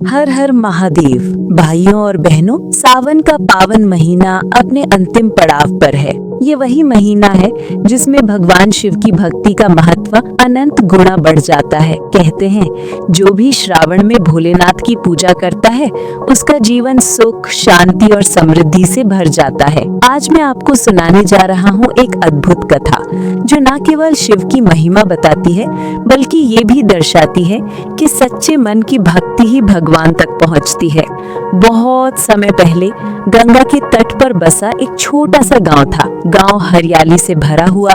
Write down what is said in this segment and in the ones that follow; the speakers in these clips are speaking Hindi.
हर हर महादेव। भाइयों और बहनों, सावन का पावन महीना अपने अंतिम पड़ाव पर है। ये वही महीना है जिसमें भगवान शिव की भक्ति का महत्व अनंत गुना बढ़ जाता है। कहते हैं जो भी श्रावण में भोलेनाथ की पूजा करता है उसका जीवन सुख, शांति और समृद्धि से भर जाता है। आज मैं आपको सुनाने जा रहा हूँ एक अद्भुत कथा जो न केवल शिव की महिमा बताती है बल्कि ये भी दर्शाती है कि सच्चे मन की भक्ति ही भगवान तक पहुँचती है। बहुत समय पहले गंगा के तट पर बसा एक छोटा सा गांव था। गांव हरियाली से भरा हुआ,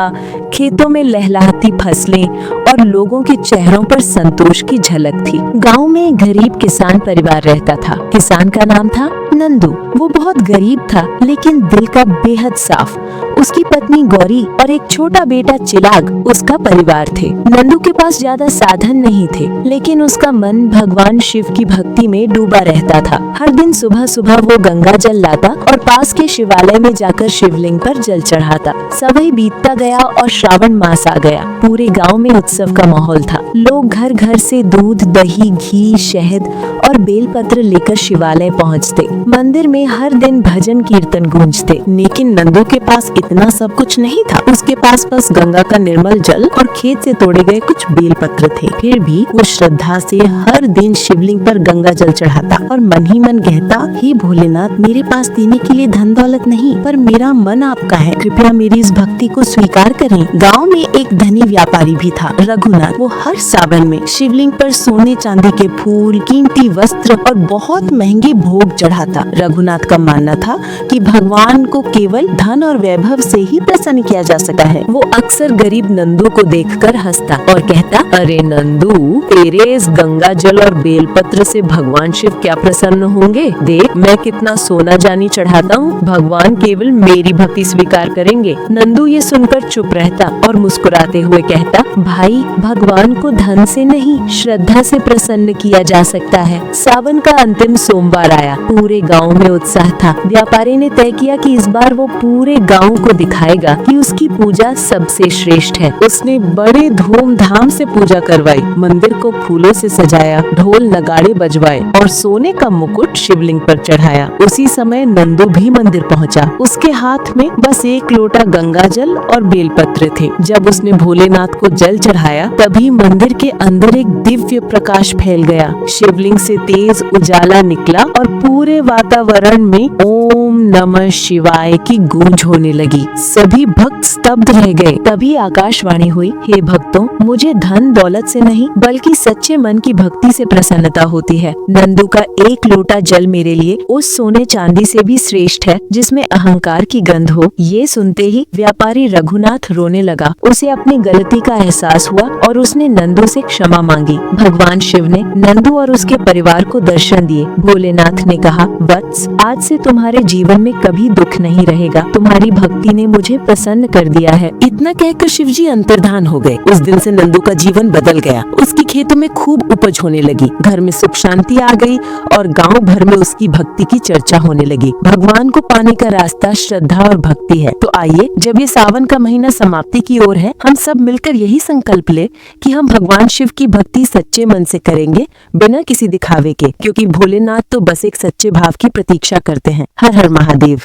खेतों में लहलहाती फसलें और लोगों के चेहरों पर संतोष की झलक थी। गांव में एक गरीब किसान परिवार रहता था। किसान का नाम था नंदू। वो बहुत गरीब था लेकिन दिल का बेहद साफ। उसकी पत्नी गौरी और एक छोटा बेटा चिराग उसका परिवार थे। नंदू के पास ज्यादा साधन नहीं थे लेकिन उसका मन भगवान शिव की भक्ति में डूबा रहता था। हर दिन सुबह सुबह वो गंगा जल लाता और पास के शिवालय में जाकर शिवलिंग पर जल चढ़ाता। समय बीतता गया और श्रावण मास आ गया। पूरे गांव में उत्सव का माहौल था। लोग घर घर से दूध, दही, घी, शहद और बेलपत्र लेकर शिवालय पहुंचते। मंदिर में हर दिन भजन कीर्तन गूंजते। लेकिन नंदू के पास इतना सब कुछ नहीं था। उसके पास बस गंगा का निर्मल जल और खेत से तोड़े गए कुछ बेलपत्र थे। फिर भी वो श्रद्धा से हर दिन शिवलिंग पर गंगा जल चढ़ाता और मन ही मन कहता, हे भोलेनाथ, मेरे पास देने के लिए धन दौलत नहीं पर मेरा मन आपका है। कृपया मेरी इस भक्ति को स्वीकार करें। गाँव में एक धनी व्यापारी भी था, रघुनाथ। वो हर सावन में शिवलिंग पर सोने चांदी के फूल, कीमती वस्त्र और बहुत महंगे भोग चढ़ाता। रघुनाथ का मानना था कि भगवान को केवल धन और वैभव से ही प्रसन्न किया जा सकता है। वो अक्सर गरीब नंदू को देखकर हंसता और कहता, अरे नंदू, तेरे इस गंगा जल और बेलपत्र से भगवान शिव क्या प्रसन्न होंगे। देख मैं कितना सोना चांदी चढ़ाता हूँ, भगवान केवल मेरी भक्ति स्वीकार करेंगे। नंदू ये सुनकर चुप रहता और मुस्कुराते हुए कहता, भाई, भगवान को धन से नहीं श्रद्धा से प्रसन्न किया जा सकता है। सावन का अंतिम सोमवार आया। पूरे गांव में उत्साह था। व्यापारी ने तय किया कि इस बार वो पूरे गांव को दिखाएगा कि उसकी पूजा सबसे श्रेष्ठ है। उसने बड़े धूमधाम से पूजा करवाई, मंदिर को फूलों से सजाया, ढोल नगाड़े बजवाए और सोने का मुकुट शिवलिंग पर चढ़ाया। उसी समय नंदू भी मंदिर पहुंचा। उसके हाथ में बस एक लोटा गंगा जल और बेलपत्र थे। जब उसने भोलेनाथ को जल चढ़ाया तभी मंदिर के अंदर एक दिव्य प्रकाश फैल गया। शिवलिंग से तेज उजाला निकला और पूरे वातावरण में ओम नमः शिवाय की गूंज होने लगी। सभी भक्त स्तब्ध रह गए। तभी आकाशवाणी हुई, हे भक्तों, मुझे धन दौलत से नहीं बल्कि सच्चे मन की भक्ति से प्रसन्नता होती है। नंदू का एक लोटा जल मेरे लिए उस सोने चांदी से भी श्रेष्ठ है जिसमें अहंकार की गंध हो। ये सुनते ही व्यापारी रघुनाथ रोने लगा। उसे अपनी गलती का एहसास हुआ और उसने नंदू से क्षमा मांगी। भगवान शिव ने नंदू और उसके परिवार को दर्शन दिए। भोलेनाथ ने कहा, वत्स, आज से तुम्हारे जीवन में कभी दुख नहीं रहेगा। तुम्हारी भक्ति ने मुझे प्रसन्न कर दिया है। इतना कहकर शिवजी अंतर्धान हो गए। उस दिन से नंदू का जीवन बदल गया। उसकी खेतों में खूब उपज होने लगी, घर में सुख शांति आ गई और गांव भर में उसकी भक्ति की चर्चा होने लगी। भगवान को पाने का रास्ता श्रद्धा और भक्ति है। तो आइए, जब ये सावन का महीना समाप्ति की ओर है, हम सब मिलकर यही संकल्प ले कि हम भगवान शिव की भक्ति सच्चे मन से करेंगे, बिना किसी दिखावे के, क्योंकि भोलेनाथ तो बस एक सच्चे भाव की प्रतीक्षा करते हैं। हर हर महादेव।